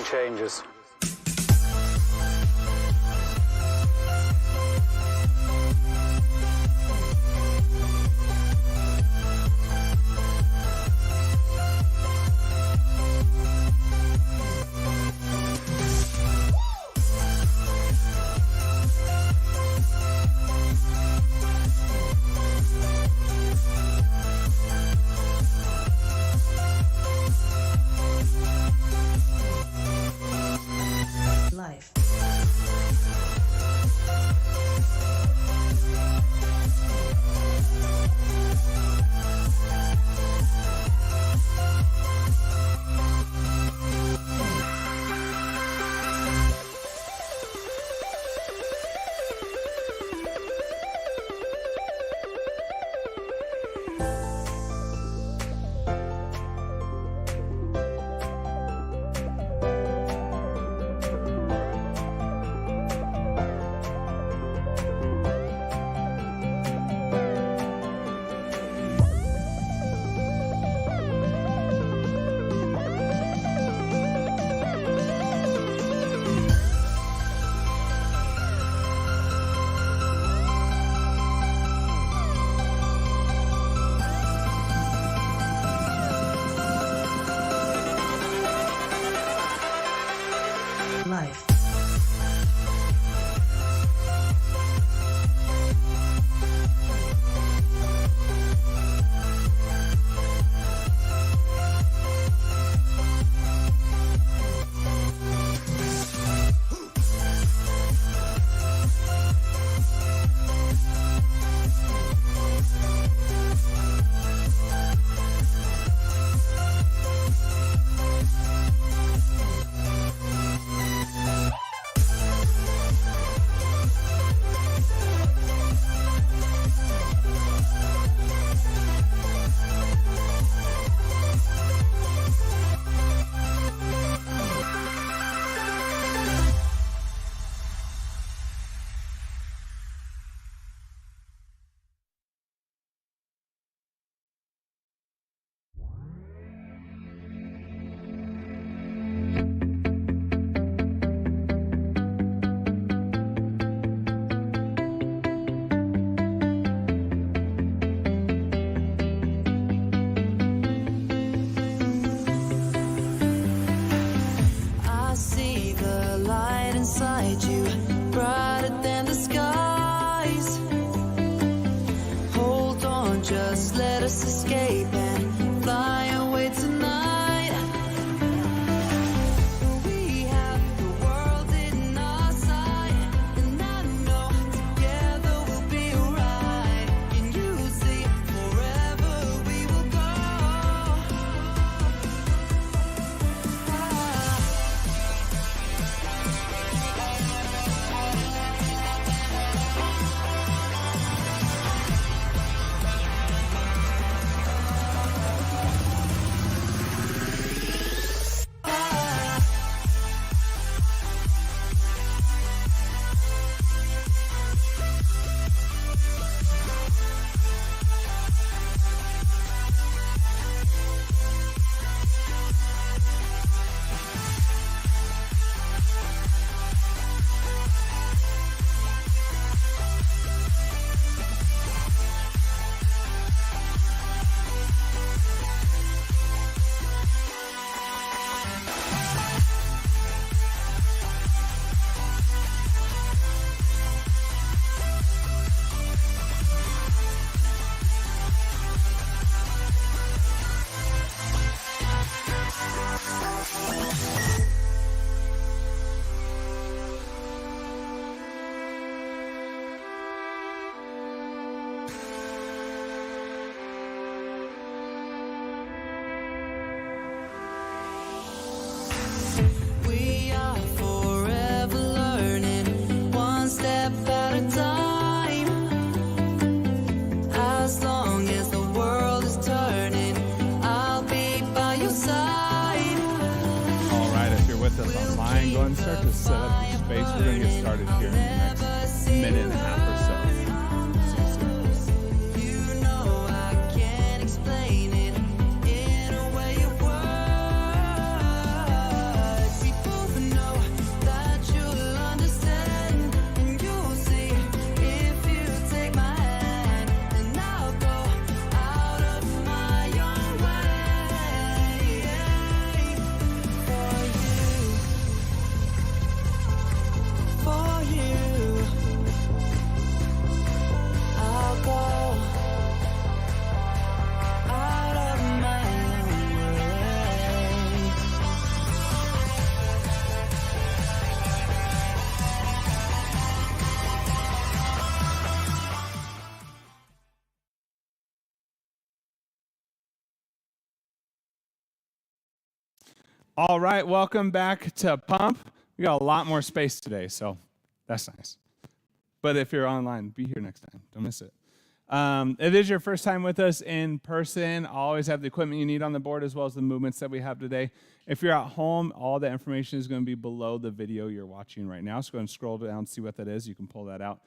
nothing changes. Life. Life. I see the light inside you, brighter than the skies. Hold on, just let us escape and fly away tonight. We have the world in our sight, and I know together we'll be alright. Can you see forever we will go? We are forever learning, one step at a time. As long as the world is turning, I'll be by your side. All right, if you're with us online, go ahead and start to set up your space. We're going to get started here in the next minute and a half or so. See you soon. You know I can't explain it in a way of words. Before All right, welcome back to Pump. We got a lot more space today, so that's nice. But if you're online, be here next time. Don't miss it. If it is your first time with us in person, I'll always have the equipment you need on the board as well as the movements that we have today. If you're at home, all the information is going to be below the video you're watching right now. So go ahead and scroll down and see what that is. You can pull that out.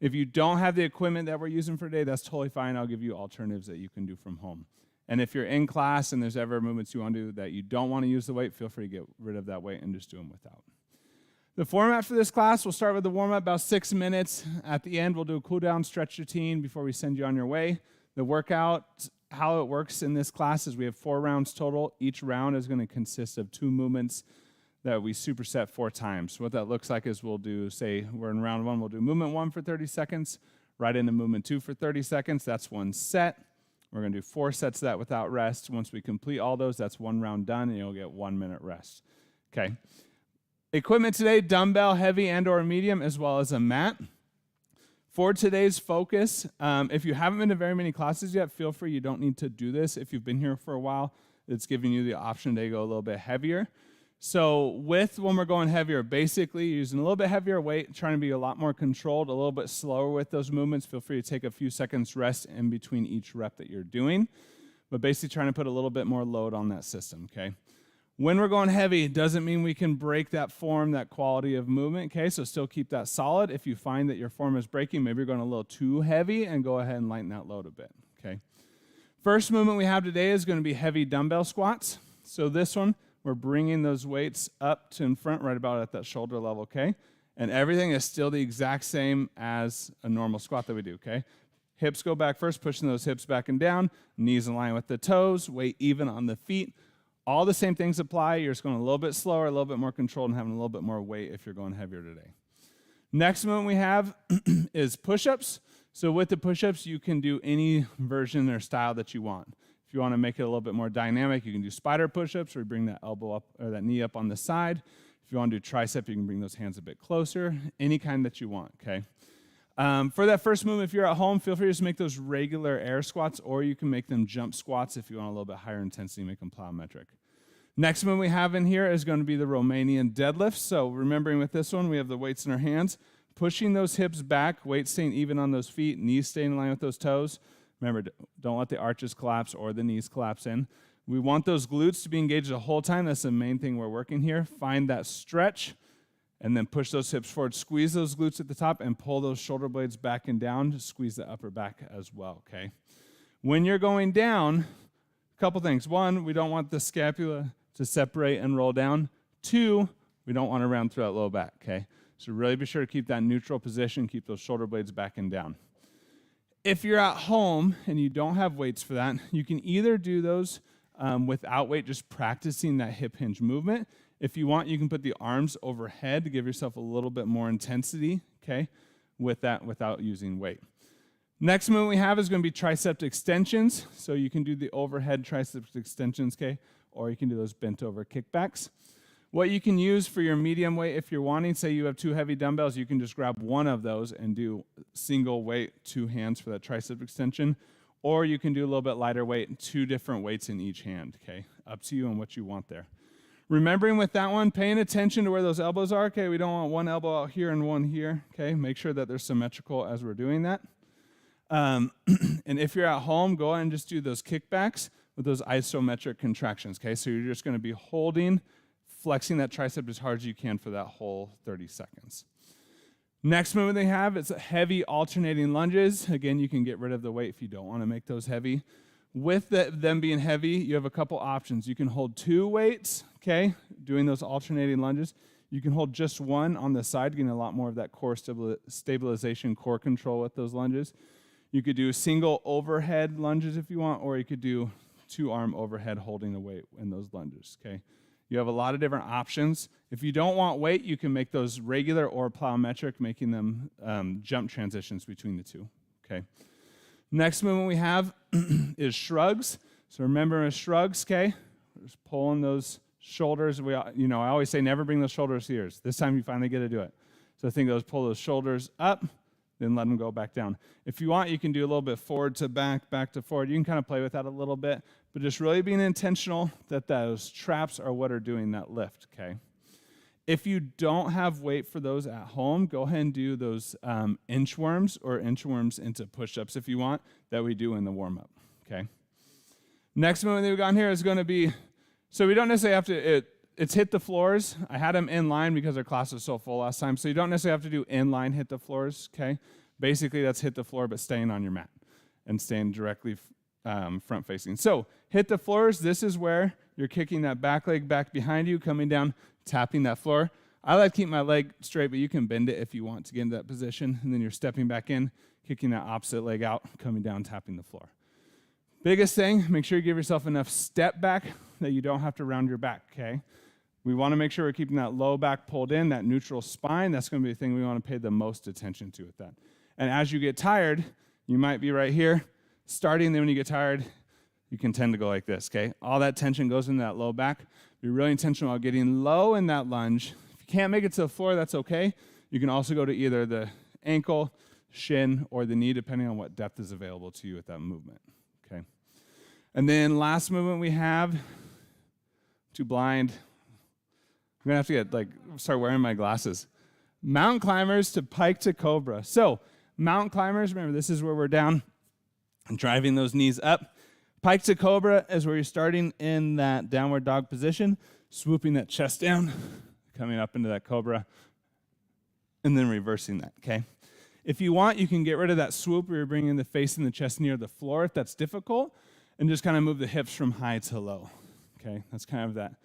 If you don't have the equipment that we're using for today, that's totally fine. I'll give you alternatives that you can do from home. And if you're in class and there's ever movements you want to do that you don't want to use the weight, feel free to get rid of that weight and just do them without. The format for this class, we'll start with the warm-up, about 6 minutes. At the end, we'll do a cool-down stretch routine before we send you on your way. The workout, how it works in this class is we have 4 rounds total. Each round is going to consist of 2 movements that we superset 4 times. So what that looks like is we'll do, say, we're in round 1, we'll do movement 1 for 30 seconds, right into movement 2 for 30 seconds. That's 1 set. We're going to do 4 sets of that without rest. Once we complete all those, that's 1 round done, and you'll get 1 minute rest. Okay. Equipment today, dumbbell, heavy and or medium, as well as a mat. For today's focus, if you haven't been to very many classes yet, feel free. You don't need to do this. If you've been here for a while, it's giving you the option to go a little bit heavier. So when we're going heavier, basically using a little bit heavier weight, trying to be a lot more controlled, a little bit slower with those movements. Feel free to take a few seconds rest in between each rep that you're doing. But basically trying to put a little bit more load on that system, okay? When we're going heavy, it doesn't mean we can break that form, that quality of movement, okay? So still keep that solid. If you find that your form is breaking, maybe you're going a little too heavy, and go ahead and lighten that load a bit, okay? First movement we have today is going to be heavy dumbbell squats. So this one, we're bringing those weights up to in front, right about at that shoulder level, okay? And everything is still the exact same as a normal squat that we do, okay? Hips go back first, pushing those hips back and down, knees in line with the toes, weight even on the feet. All the same things apply. You're just going a little bit slower, a little bit more controlled, and having a little bit more weight if you're going heavier today. Next movement we have is push-ups. So with the push-ups, you can do any version or style that you want. If you want to make it a little bit more dynamic, you can do spider push-ups, where you bring that elbow up or that knee up on the side. If you want to do tricep, you can bring those hands a bit closer. Any kind that you want, okay? For that first movement, if you're at home, feel free to just make those regular air squats, or you can make them jump squats if you want a little bit higher intensity, make them plyometric. Next movement we have in here is going to be the Romanian deadlift. So remembering with this one, we have the weights in our hands, pushing those hips back, weight staying even on those feet, knees staying in line with those toes. Remember, don't let the arches collapse or the knees collapse in. We want those glutes to be engaged the whole time. That's the main thing we're working here. Find that stretch, and then push those hips forward. Squeeze those glutes at the top and pull those shoulder blades back and down. Squeeze the upper back as well, okay? When you're going down, a couple things. 1, we don't want the scapula to separate and roll down. 2, we don't want to round through that low back, okay? So really be sure to keep that neutral position, keep those shoulder blades back and down. If you're at home and you don't have weights for that, you can either do those without weight, just practicing that hip hinge movement. If you want, you can put the arms overhead to give yourself a little bit more intensity, okay, with that without using weight. Next movement we have is going to be tricep extensions. So you can do the overhead tricep extensions, okay, or you can do those bent over kickbacks. What you can use for your medium weight, if you're wanting, say you have 2 heavy dumbbells, you can just grab one of those and do single weight, 2 hands for that tricep extension. Or you can do a little bit lighter weight, 2 different weights in each hand, okay? Up to you and what you want there. Remembering with that one, paying attention to where those elbows are, okay? We don't want one elbow out here and one here, okay? Make sure that they're symmetrical as we're doing that. And if you're at home, go ahead and just do those kickbacks with those isometric contractions, okay? So you're just going to be holding, flexing that tricep as hard as you can for that whole 30 seconds. Next movement they have is heavy alternating lunges. Again, you can get rid of the weight if you don't want to make those heavy. With them being heavy, you have a couple options. You can hold 2 weights, okay, doing those alternating lunges. You can hold just one on the side, getting a lot more of that core stabilization, core control with those lunges. You could do single overhead lunges if you want, or you could do 2-arm overhead holding a weight in those lunges, okay? You have a lot of different options. If you don't want weight, you can make those regular or plyometric, making them jump transitions between the two, okay? Next movement we have is shrugs. So remember with shrugs, okay? We're just pulling those shoulders. I always say never bring those shoulders here. This time you finally get to do it. So think those, pull those shoulders up, then let them go back down. If you want, you can do a little bit forward to back, back to forward. You can kind of play with that a little bit, but just really being intentional that those traps are what are doing that lift, okay? If you don't have weight for those at home, go ahead and do those inchworms or inchworms into push-ups if you want, that we do in the warm-up, okay? Next movement that we've got here is going to be, so we don't necessarily have to, it's hit the floors. I had them in line because our class was so full last time, so you don't necessarily have to do in-line hit the floors, okay? Basically, that's hit the floor, but staying on your mat and staying directly front-facing. So hit the floors, this is where you're kicking that back leg back behind you, coming down, tapping that floor. I like to keep my leg straight, but you can bend it if you want to get into that position, and then you're stepping back in, kicking that opposite leg out, coming down, tapping the floor. Biggest thing, make sure you give yourself enough step back that you don't have to round your back, okay? We want to make sure we're keeping that low back pulled in, that neutral spine. That's going to be the thing we want to pay the most attention to with that. And as you get tired, you might be right here, starting, then when you get tired, you can tend to go like this, okay? All that tension goes into that low back. Be really intentional about getting low in that lunge. If you can't make it to the floor, that's okay. You can also go to either the ankle, shin, or the knee, depending on what depth is available to you with that movement, okay? And then last movement we have, too blind. I'm gonna have to start wearing my glasses. Mountain climbers to pike to cobra. So mountain climbers, remember this is where we're down and driving those knees up. Pike to cobra is where you're starting in that downward dog position, swooping that chest down, coming up into that cobra, and then reversing that, okay? If you want, you can get rid of that swoop where you're bringing the face and the chest near the floor if that's difficult, and just kind of move the hips from high to low, okay? That's kind of that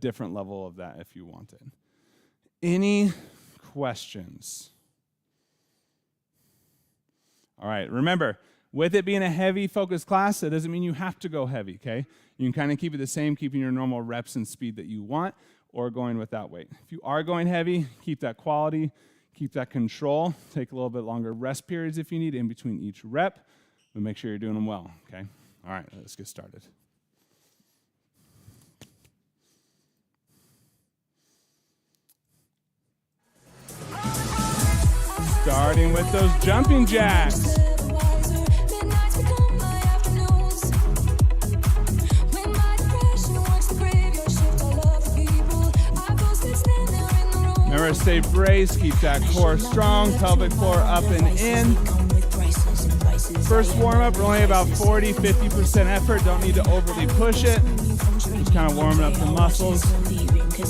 different level of that if you want it. Any questions? All right, remember, with it being a heavy focused class, that doesn't mean you have to go heavy, okay? You can kind of keep it the same, keeping your normal reps and speed that you want, or going without weight. If you are going heavy, keep that quality, keep that control, take a little bit longer rest periods if you need in between each rep, but make sure you're doing them well, okay? All right, let's get started. Starting with those jumping jacks. Remember to stay braced, keep that core strong, pelvic floor up and in. First warm up, we're only about 40-50% effort, don't need to overly push it. Just kind of warming up the muscles,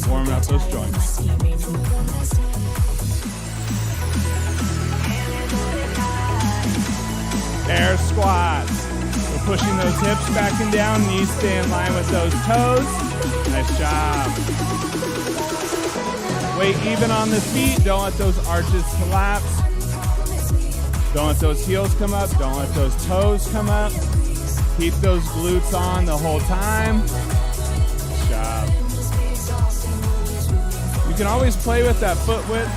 warming up those joints. Air squats. We're pushing those hips back and down, knees stay in line with those toes. Nice job. Weight even on the feet, don't let those arches collapse. Don't let those heels come up, don't let those toes come up. Keep those glutes on the whole time. Good job. You can always play with that foot width.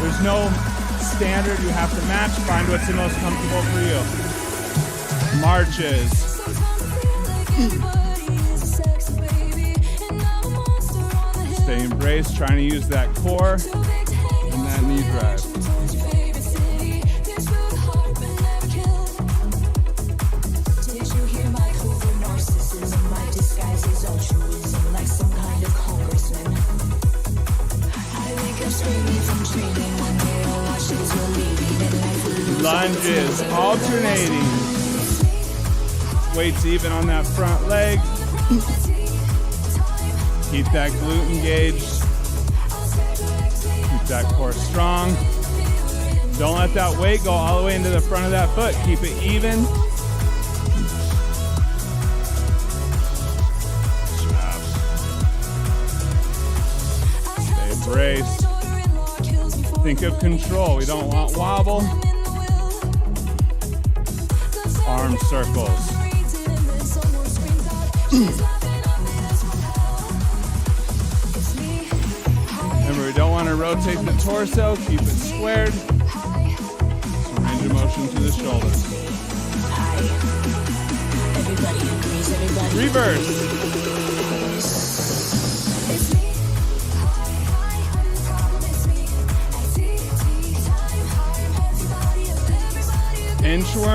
There's no standard you have to match. Find what's the most comfortable for you. Marches. Stay embraced, trying to use that core and that knee drive. Lunges, alternating. Weights even on that front leg. Keep that glute engaged. Keep that core strong. Don't let that weight go all the way into the front of that foot. Keep it even. Stay braced. Think of control. We don't want wobble. Arm circles. Remember, we don't want to rotate the torso. Keep it squared. Some range of motion to the shoulders. Reverse.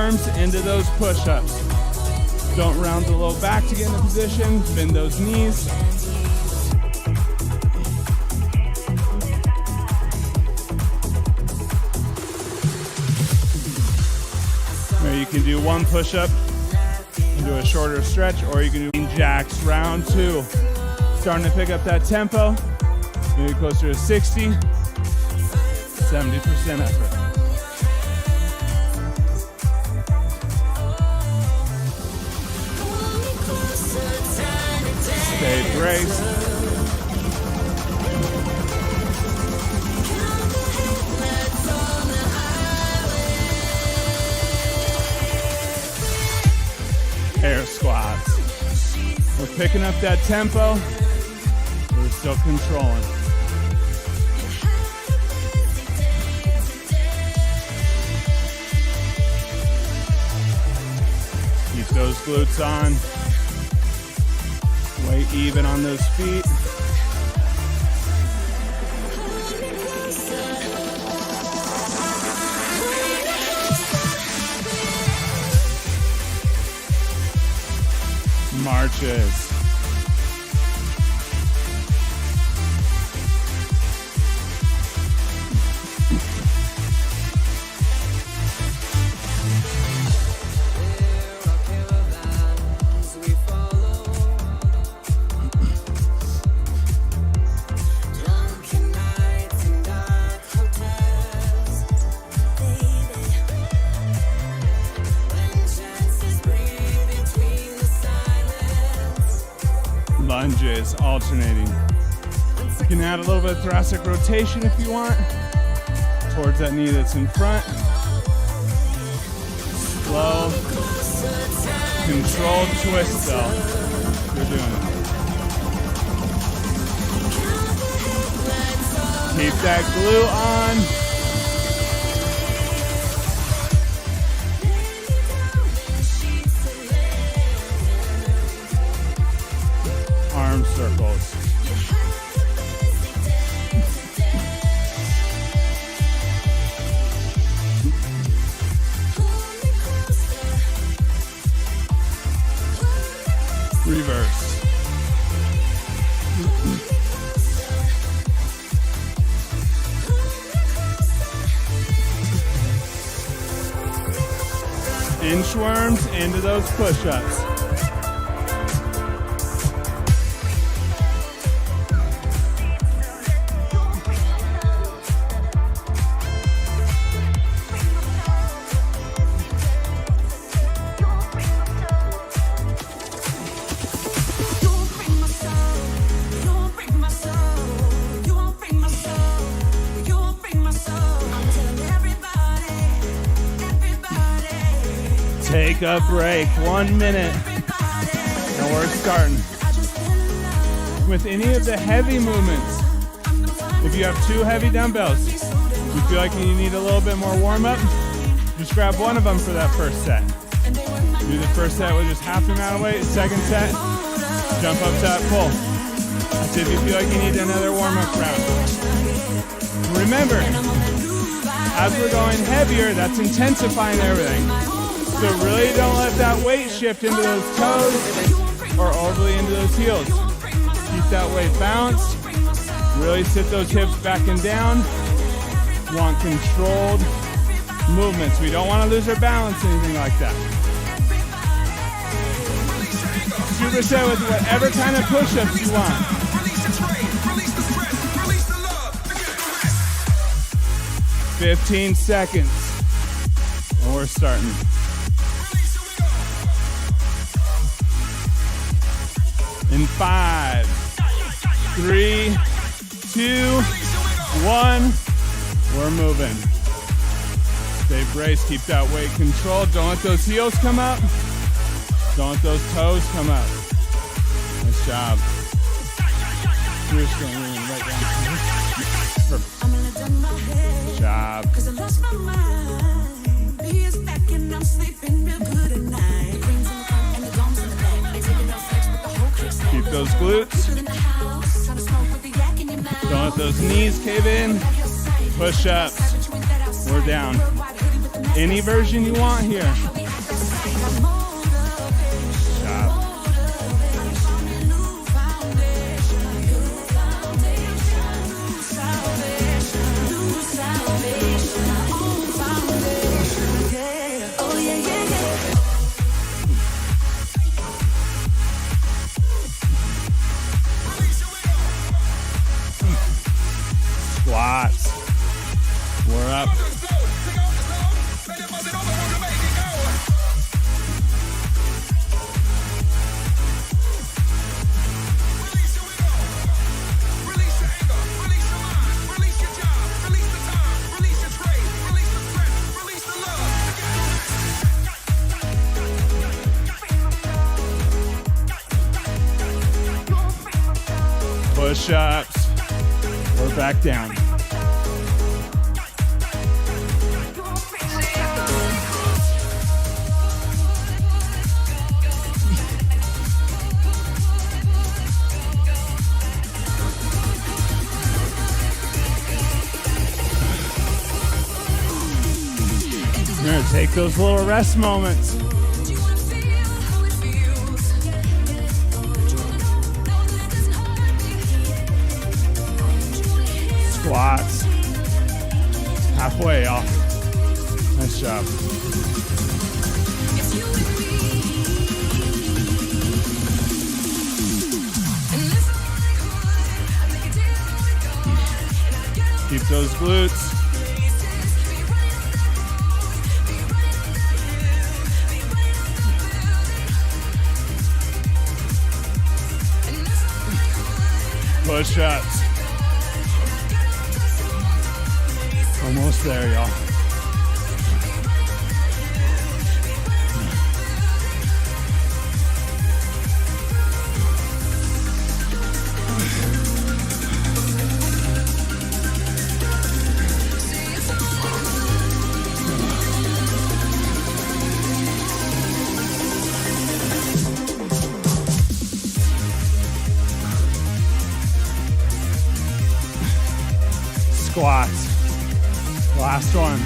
inchworms into those push-ups. Don't round the low back to get in a position. Bend those knees. Or you can do one push-up and do a shorter stretch, or you can do jacks, round 2. Starting to pick up that tempo, maybe closer to 60, 70% effort. Stay braced. Air squats. We're picking up that tempo. We're still controlling. Keep those glutes on. Weight even on those feet. Marches. Lunges, alternating. You can add a little bit of thoracic rotation if you want, towards that knee that's in front. Slow, controlled twist though. You're doing it. Keep that glute on. Arm circles. Reverse. Inchworms into those push-ups. Take a break, 1 minute, and we're starting. With any of the heavy movements, if you have 2 heavy dumbbells, you feel like you need a little bit more warm up, just grab one of them for that first set. Do the first set with just half the amount of weight, second set, jump up to that pull. That's if you feel like you need another warm up round. Remember, as we're going heavier, that's intensifying everything. So really don't let that weight shift into those toes or overly into those heels. Keep that weight balanced. Really sit those hips back and down. Want controlled movements. We don't want to lose our balance, anything like that. Superset with whatever kind of push-ups you want. 15 seconds. And we're starting. In 5, 3, 2, 1, we're moving. Stay braced, keep that weight controlled. Don't let those heels come up. Don't let those toes come up. Nice job. You're just going right down. Perfect. Good job. Keep those glutes. Don't let those knees cave in. Push ups. We're down. Any version you want here. Job. Squats. We're up. Push-ups. We're back down. You're gonna take those little rest moments. Squats. Halfway off. Nice job. Keep those glutes. Push-ups. Almost there, y'all. Squats. Last one.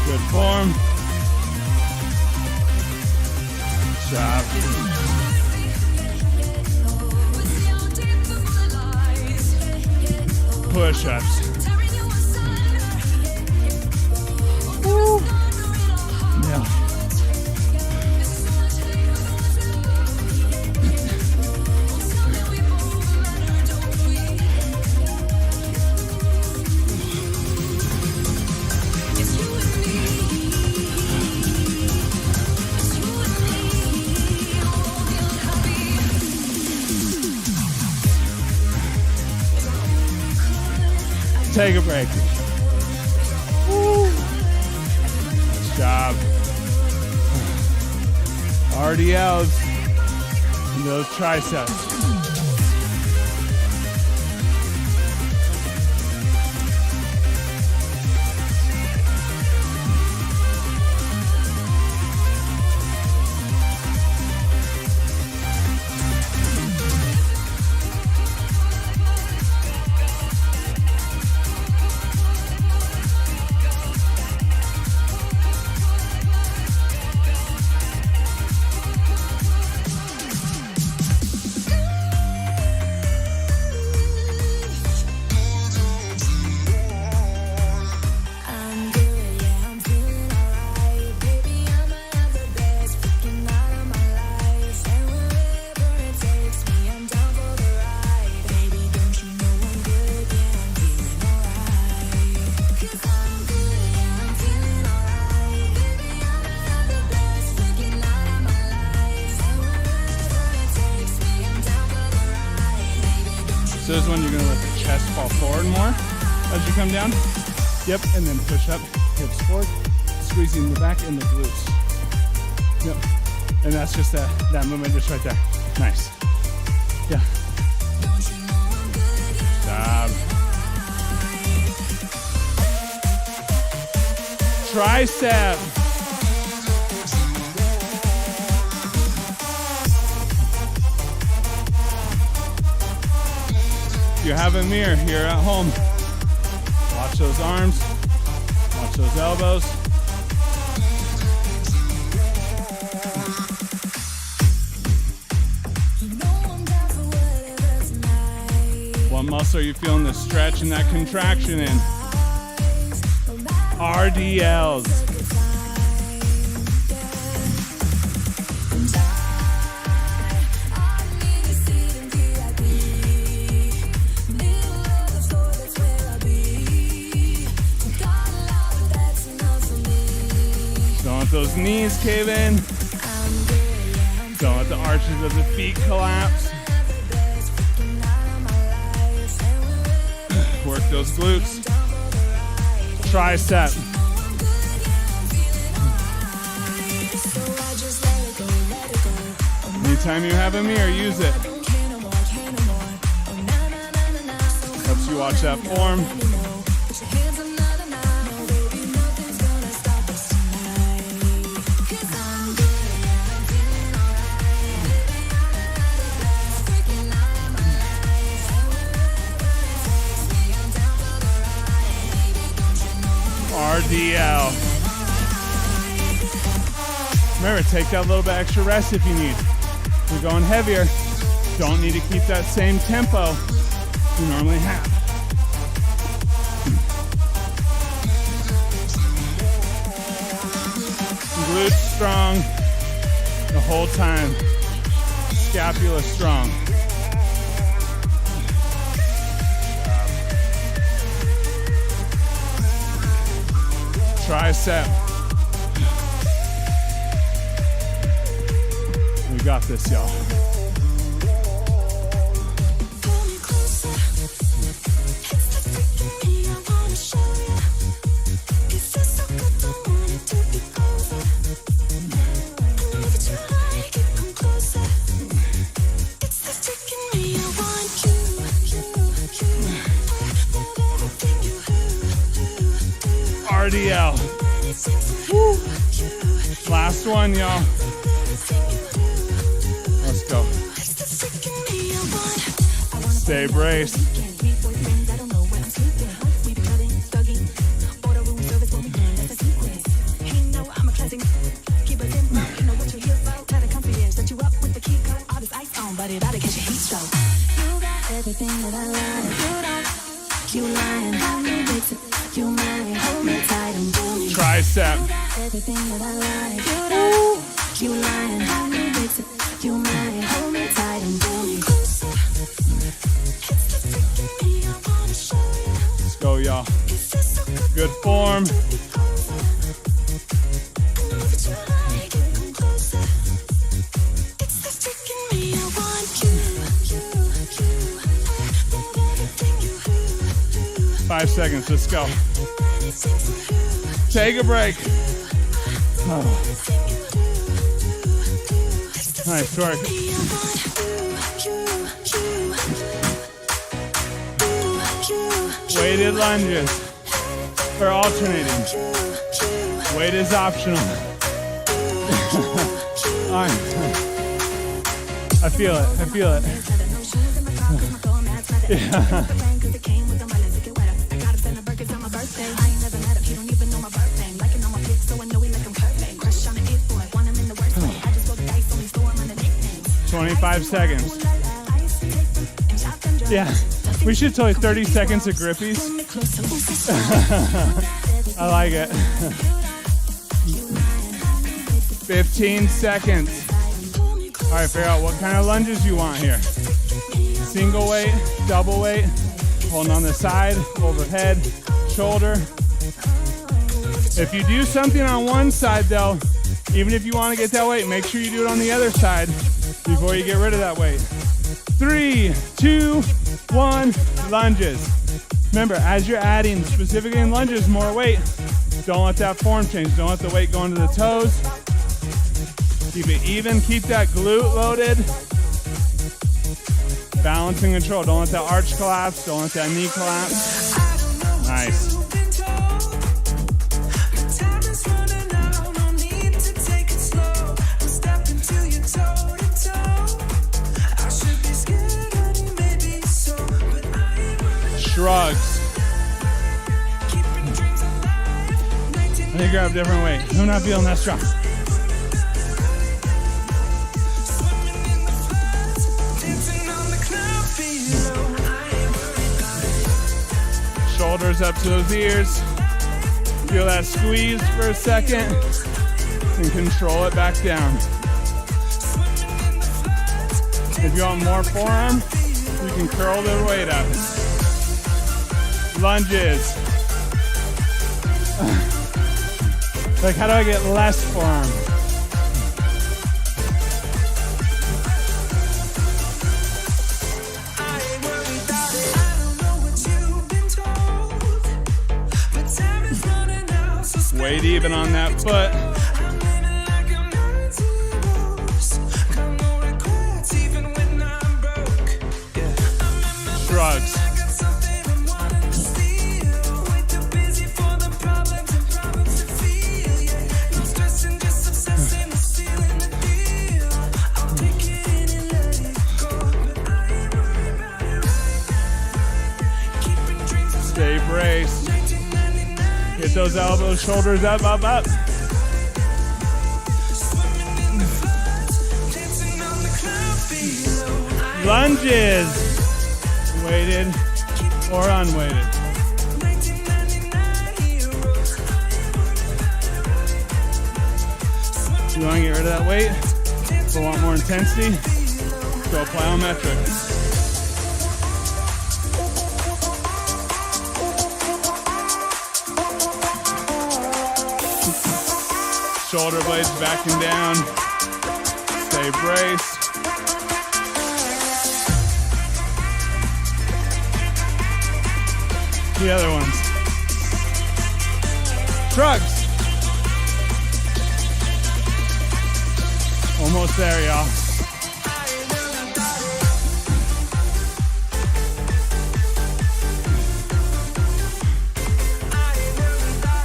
Good form. Good job. Push-ups. Yeah. Take a break. Nice job. RDLs and those triceps. So this one, you're gonna let the chest fall forward more as you come down. Yep, and then push up, hips forward, squeezing the back and the glutes. Yep, and that's just that movement just right there. Nice. Yeah. Job. Tricep. If you have a mirror here at home, watch those arms, watch those elbows. What muscle are you feeling the stretch and that contraction in? RDLs. Don't let those knees cave in. Don't let the arches of the feet collapse. Work those glutes. Tricep. Anytime you have a mirror, use it. Helps you watch that form. RDL. Remember, take that little bit extra rest if you need. We're going heavier. Don't need to keep that same tempo you normally have. Glutes strong the whole time. Scapula strong. Tricep. We got this, y'all. RDL. Woo. Last one, y'all. Let's go. Stay braced. Tricep. Let's go, y'all. Good form. Five seconds, let's go. Take a break. Oh. Nice work. Weighted lunges for alternating. Weight is optional. I feel it. I feel it. Yeah. Oh. 25 seconds. Yeah. We should tell you 30 seconds of grippies. I like it. 15 seconds. All right, figure out what kind of lunges you want here. Single weight, double weight, holding on the side, overhead, shoulder. If you do something on one side though, even if you want to get that weight, make sure you do it on the other side before you get rid of that weight. 3, 2, 1, lunges. Remember, as you're adding, specifically in lunges, more weight, don't let that form change. Don't let the weight go into the toes. Keep it even. Keep that glute loaded. Balance and control. Don't let that arch collapse. Don't let that knee collapse. Nice. Shrugs. Let me grab a different weight. I'm not feeling that strong. Shoulders up to those ears. Feel that squeeze for a second and control it back down. If you want more forearm, you can curl the weight up. Lunges. Like, how do I get less forearm? Weight even on that foot. Shrugs. Stay braced. Get those elbows, shoulders up, up, up. Lunges. Weighted or unweighted. You want to get rid of that weight, but want more intensity, go plyometric. Shoulder blades backing down. Stay braced. The other ones. Shrugs. Almost there, y'all.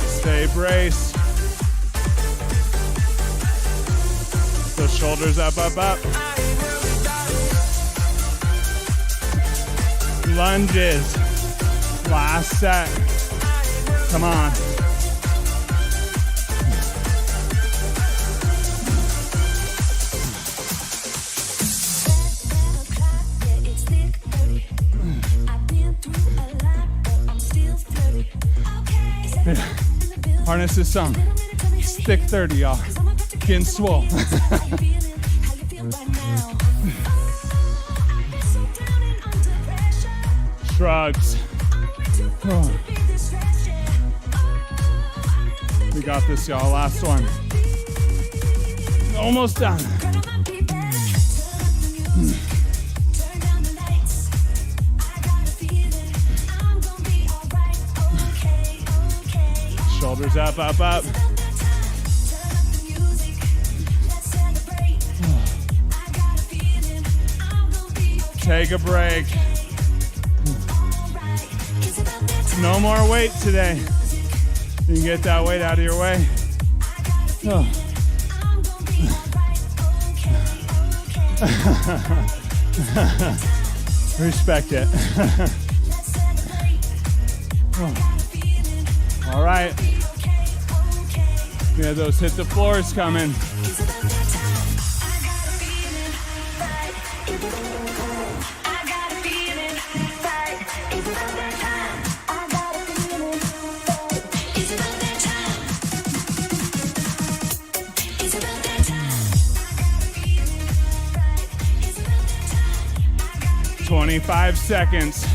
Stay braced. So shoulders up, up, up. Lunges. Last set. Come on. Harness this song. It's thick 30, y'all. Getting swole. Shrugs. Oh. We got this, y'all. Last one. Almost done. Shoulders up, up, up. Take a break. No more weight today. You can get that weight out of your way. Oh. Respect it. Oh. All right. Yeah, those hit the floors coming. Five seconds.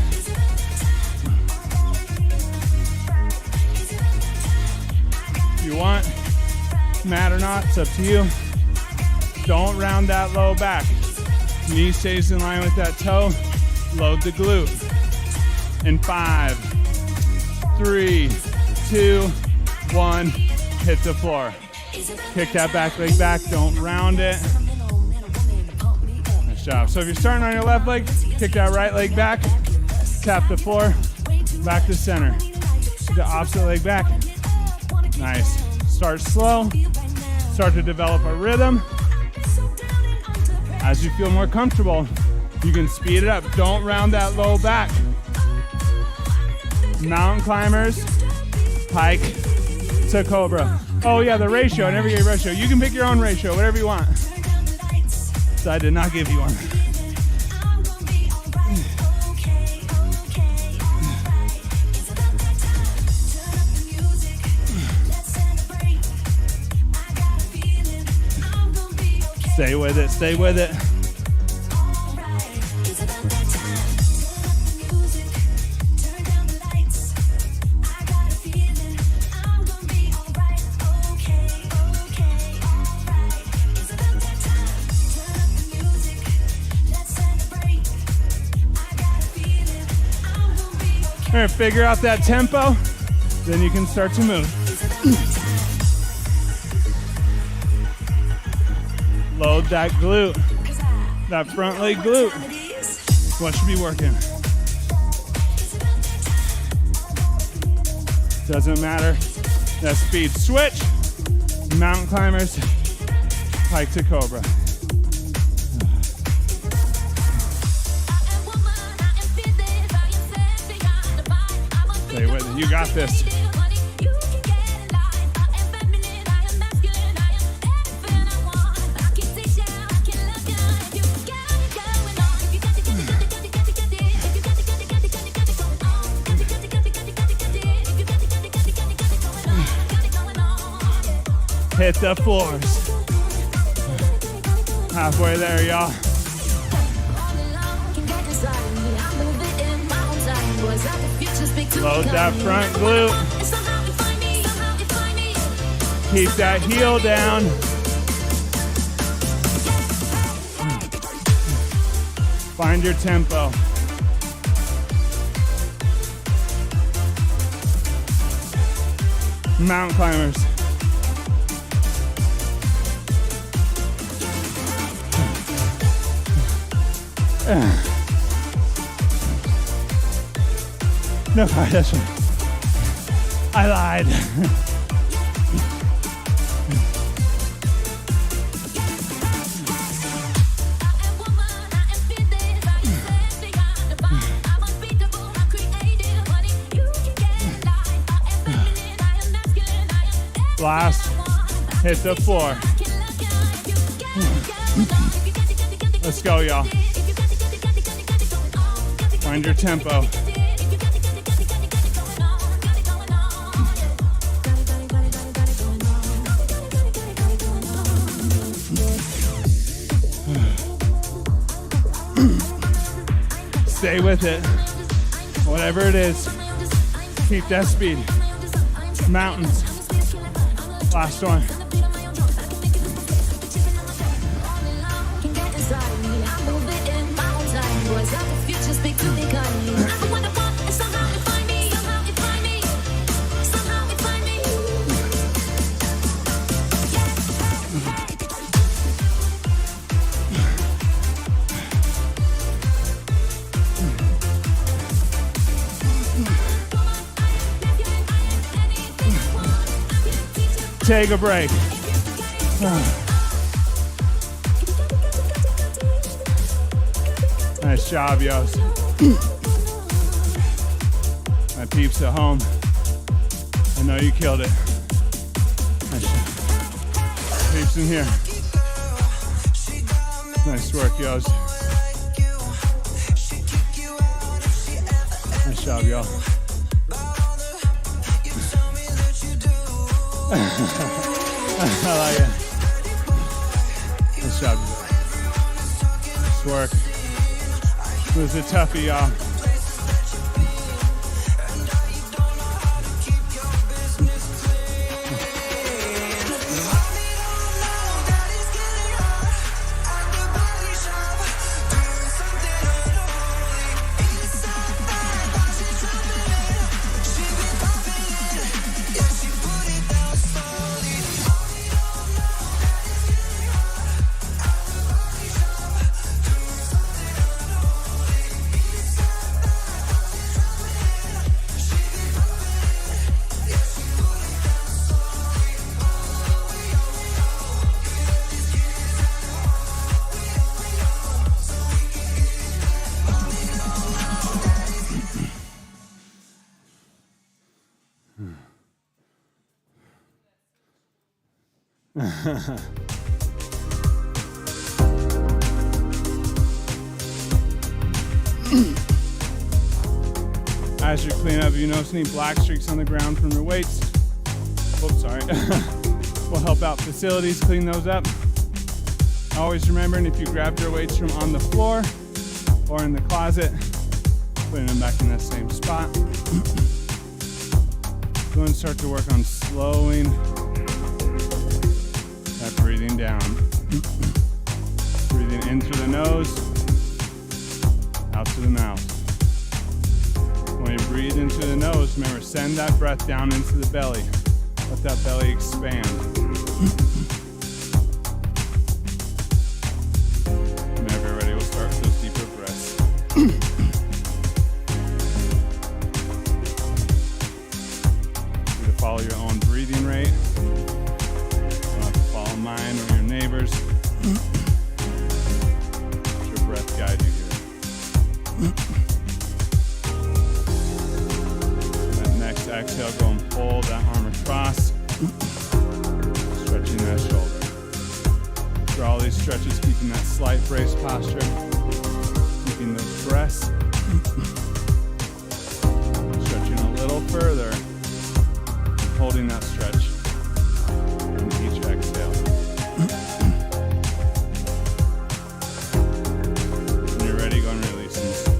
If you want, mat or not, it's up to you. Don't round that low back. Knee stays in line with that toe. Load the glute. In 5, 3, 2, 1, hit the floor. Kick that back leg back, don't round it. Nice job. So if you're starting on your left leg, kick that right leg back, tap the floor, back to center. The opposite leg back. Nice. Start slow, start to develop a rhythm. As you feel more comfortable, you can speed it up. Don't round that low back. Mountain climbers, Pike to Cobra. Oh yeah, the ratio. I never gave ratio. You can pick your own ratio, whatever you want. So I did not give you one. Stay with it, stay with it. All right, figure out that tempo, then you can start to move. Load that glute, that front leg glute. What should be working? Doesn't matter. That speed. Switch. Mountain climbers, Pike to Cobra. Stay with it. You got this. Hit the floors. Halfway there, y'all. Load that front glute. Keep that heel down. Find your tempo. Mountain climbers. No, that's right. I lied. Last, hit the floor. Let's go, y'all. Find your tempo. Stay with it. Whatever it is, keep that speed. Mountains. Last one. Take a break. Nice job, yos. My peeps at home, I know you killed it. Nice job. Peeps in here. Nice work, yos. Nice job, y'all. I like it. Nice job. Nice work. It was a toughie, y'all. As you clean up, if you notice any black streaks on the ground from your weights, oops, sorry, we'll help out facilities clean those up. Always remembering, if you grabbed your weights from on the floor or in the closet, putting them back in that same spot. Go and start to work on slowing that breathing down. Breathing in through the nose, out to the mouth. When you breathe in through the nose, remember, send that breath down into the belly. Let that belly expand. Whenever you're ready, we'll start with those deeper breaths. You to follow your own breathing rate. You don't have to follow mine or your neighbors. Let your breath guide you here. Exhale, go and pull that arm across, stretching that shoulder. For all these stretches, keeping that slight brace posture, keeping those breaths, stretching a little further, holding that stretch in each exhale. When you're ready, go and release and stretch.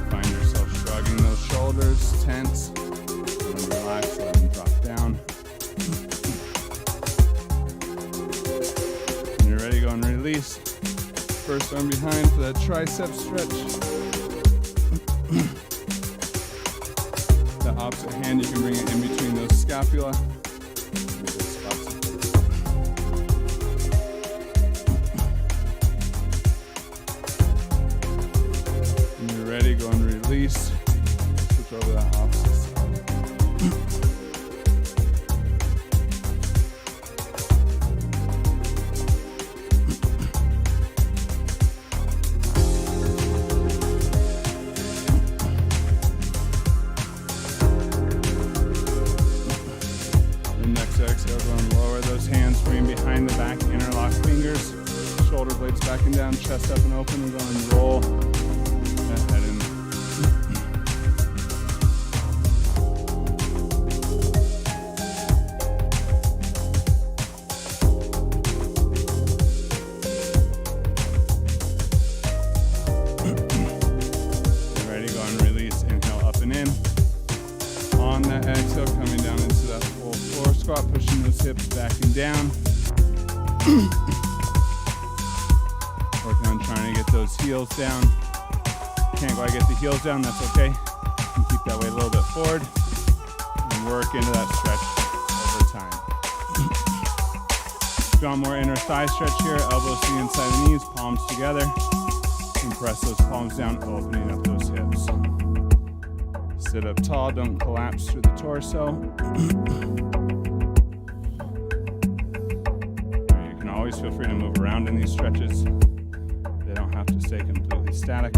Find yourself shrugging those shoulders, tense, and relax, let them drop down. When you're ready, go and release. First arm behind for that tricep stretch. The opposite hand, you can bring it in between those scapula. Ready, go and release. Switch over that opposite side. The next exhale, go and lower those hands, bring behind the back, interlock fingers, shoulder blades back and down, chest up and open, and go and roll. Head in. Ready, go and release. Inhale up and in. On that exhale, coming down into that full floor squat, pushing those hips back and down. Working on trying to get those heels down. Can't quite get the heels down, that's okay. You can keep that weight a little bit forward and work into that stretch over time. If you want more inner thigh stretch here, elbows to the inside of the knees, palms together. And press those palms down, opening up those hips. Sit up tall, don't collapse through the torso. You can always feel free to move around in these stretches. They don't have to stay completely static.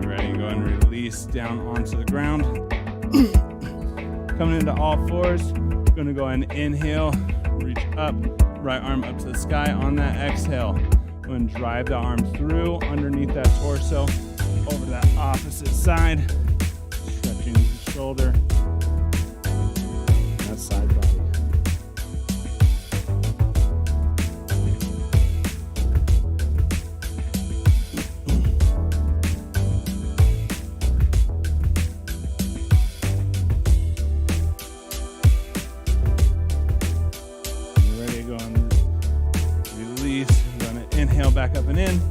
Ready, go and release down onto the ground. Coming into all fours, gonna go and inhale, reach up, right arm up to the sky. On that exhale, go and drive the arm through underneath that torso, over that opposite side, stretching the shoulder, that side body. Inhale back up and in.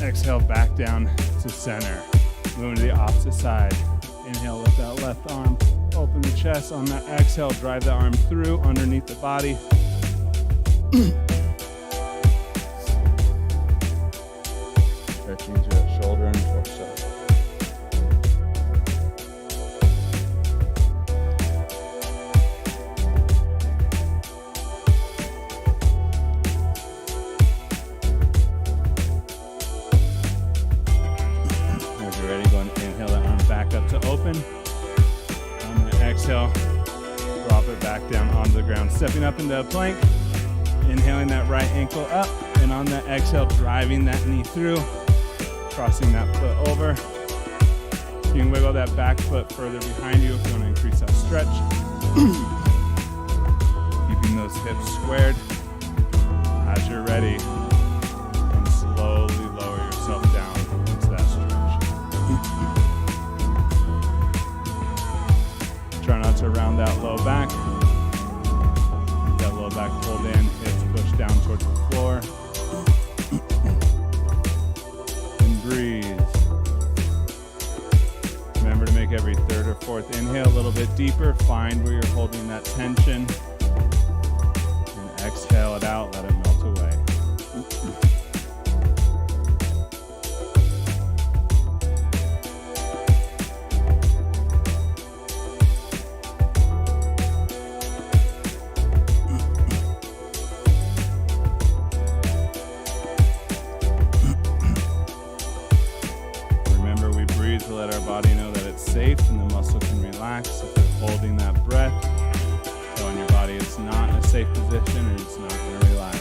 Exhale back down to center. Moving to the opposite side. Inhale, lift that left arm. Open the chest. On that exhale, drive the arm through underneath the body. Stretching to that shoulder and torso. back down onto the ground. Stepping up into a plank, inhaling that right ankle up, and on the exhale, driving that knee through, crossing that foot over. You can wiggle that back foot further behind you if you want to increase that stretch. Keeping those hips squared. As you're ready, and slowly lower yourself down into that stretch. Try not to round that low back. That low back pulled in, hips push down towards the floor. And breathe. Remember to make every third or fourth inhale a little bit deeper. Find where you're holding that tension. And exhale it out, let it melt away. Remember, we breathe to let our body know that it's safe and the muscle can relax. If you're holding that breath, telling your body it's not in a safe position and it's not going to relax.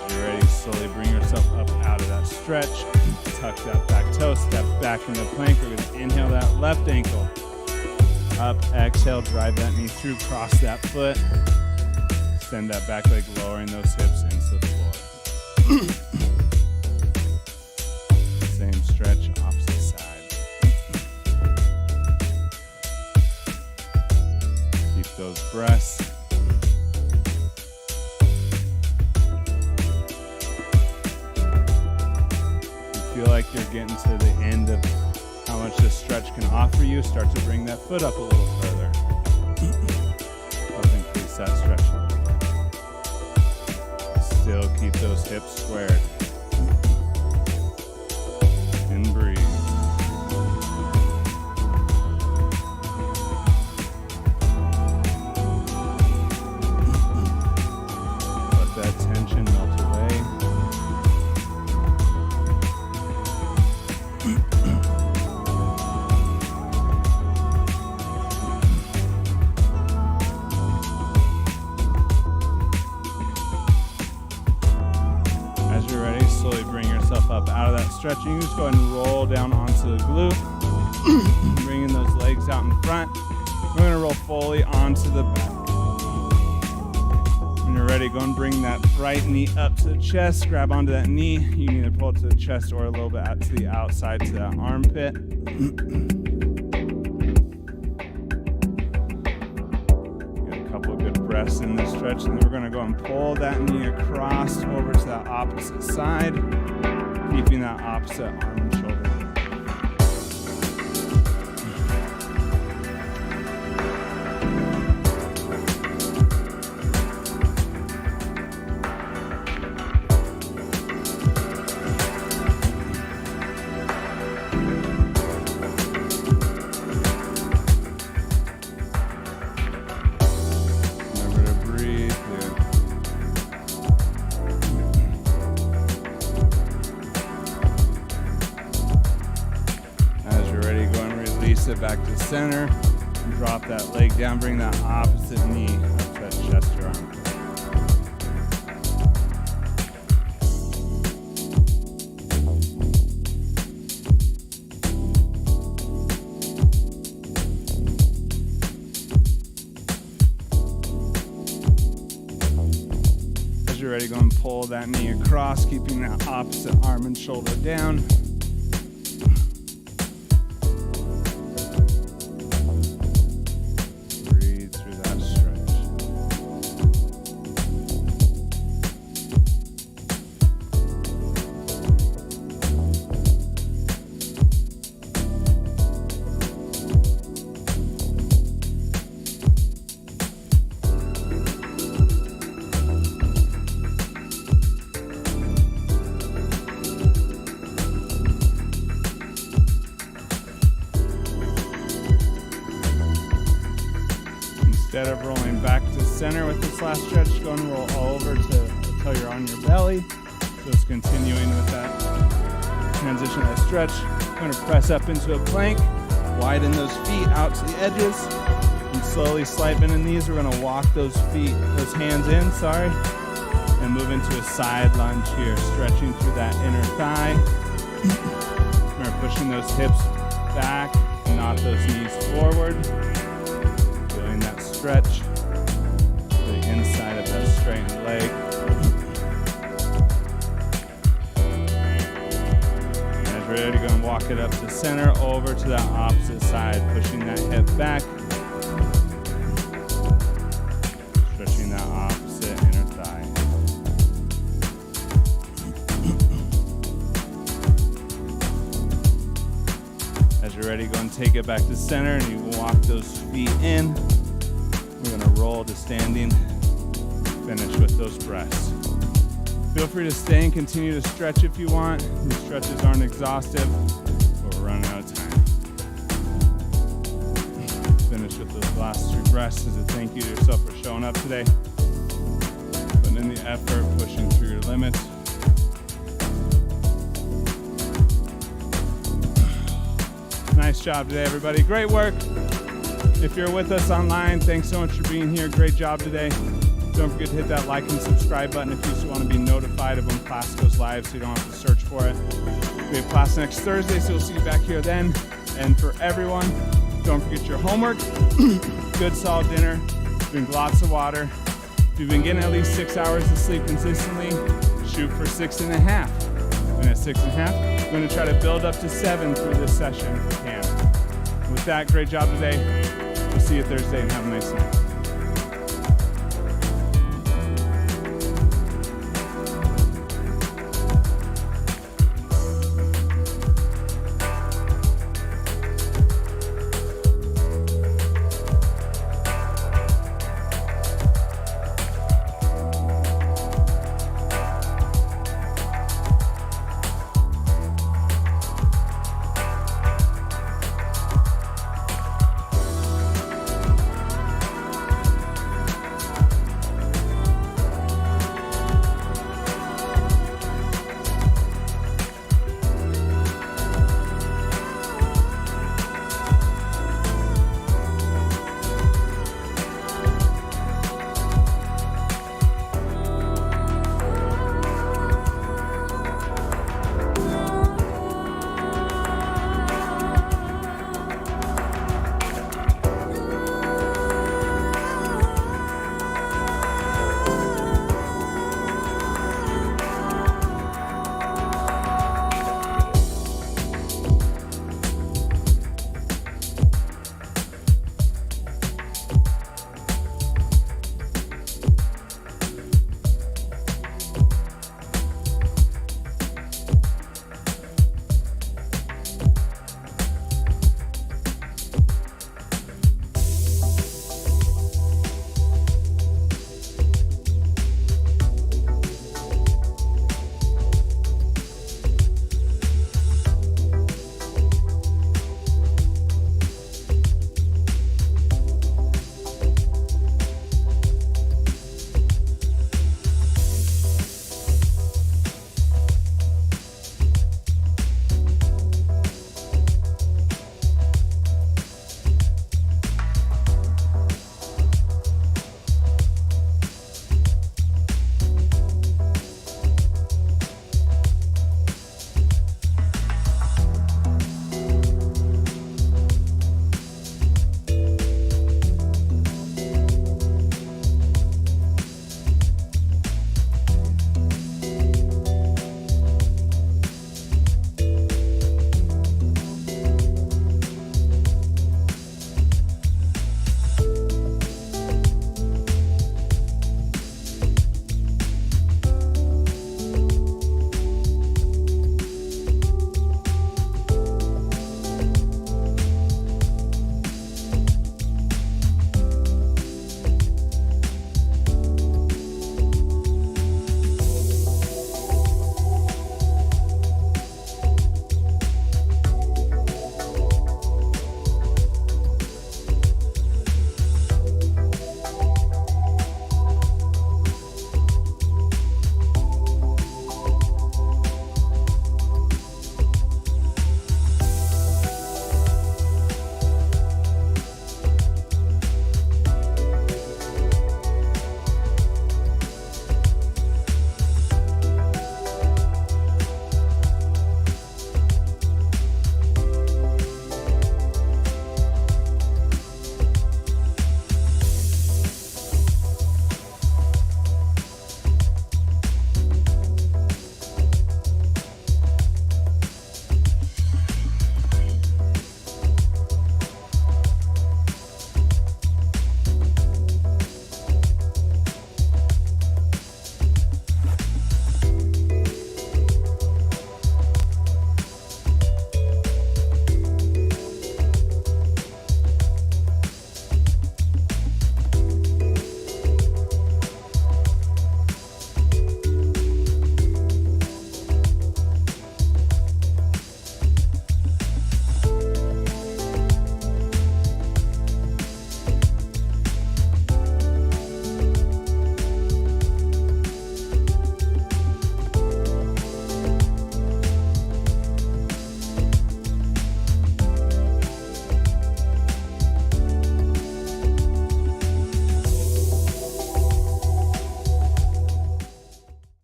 You're ready, slowly bring yourself up out of that stretch. Tuck that back toe, step back into plank. We're going to inhale that left ankle. Up, exhale, drive that knee through, cross that foot. Send that back leg, lowering those hips into the floor. Same stretch, opposite side. Keep those breaths. You feel like you're getting to the end of how much this stretch can offer you. Start to bring that foot up a little further. Help increase that stretch a little bit. Still keep those hips squared. And breathe. Let that tension melt away. As you're ready, slowly bring yourself up out of that stretch. You can just go ahead and roll down onto the glute. Bringing those legs out in front. We're going to roll fully onto the back. When you're ready, go and bring that right knee up to the chest. Grab onto that knee. You can either pull it to the chest or a little bit out to the outside to that armpit. Get a couple of good breaths in this stretch, and then we're going to go and pull that knee across over to that opposite side, keeping that opposite arm and shoulder. Remember to breathe here. As you're ready, go and release it back to center. Drop that leg down, bring that opposite knee up to that chest or armpit. As you're ready, go and pull that knee across, keeping that opposite arm and shoulder down. Breathe through that stretch. Instead of rolling back to center with this last stretch, go and roll over until you're on your belly. So it's continuing with that transition that stretch. We're going to press up into a plank, widen those feet out to the edges, and slowly slide bend the knees. We're going to walk those hands in, and move into a side lunge here, stretching through that inner thigh. We're pushing those hips back, not those knees forward. Feeling that stretch to the inside of that straightened leg. And as we're ready, go and walk it up to center, over to the opposite side, pushing that hip back. Stretching that opposite inner thigh. As you're ready, go and take it back to center, and you walk those feet in. We're going to roll to standing, finish with those breaths. Feel free to stay and continue to stretch if you want. These stretches aren't exhaustive, but we're running out of time. Finish with those last 2 breaths as a thank you to yourself for showing up today. Putting in the effort, pushing through your limits. Nice job today, everybody. Great work. If you're with us online, thanks so much for being here. Great job today. Don't forget to hit that like and subscribe button if you just want to be notified of when class goes live so you don't have to search for it. We have class next Thursday, so we'll see you back here then. And for everyone, don't forget your homework, good solid dinner, drink lots of water. If you've been getting at least 6 hours of sleep consistently, shoot for 6.5. And at 6.5, we're going to try to build up to 7 through this session if we can. With that, great job today. We'll see you Thursday and have a nice night.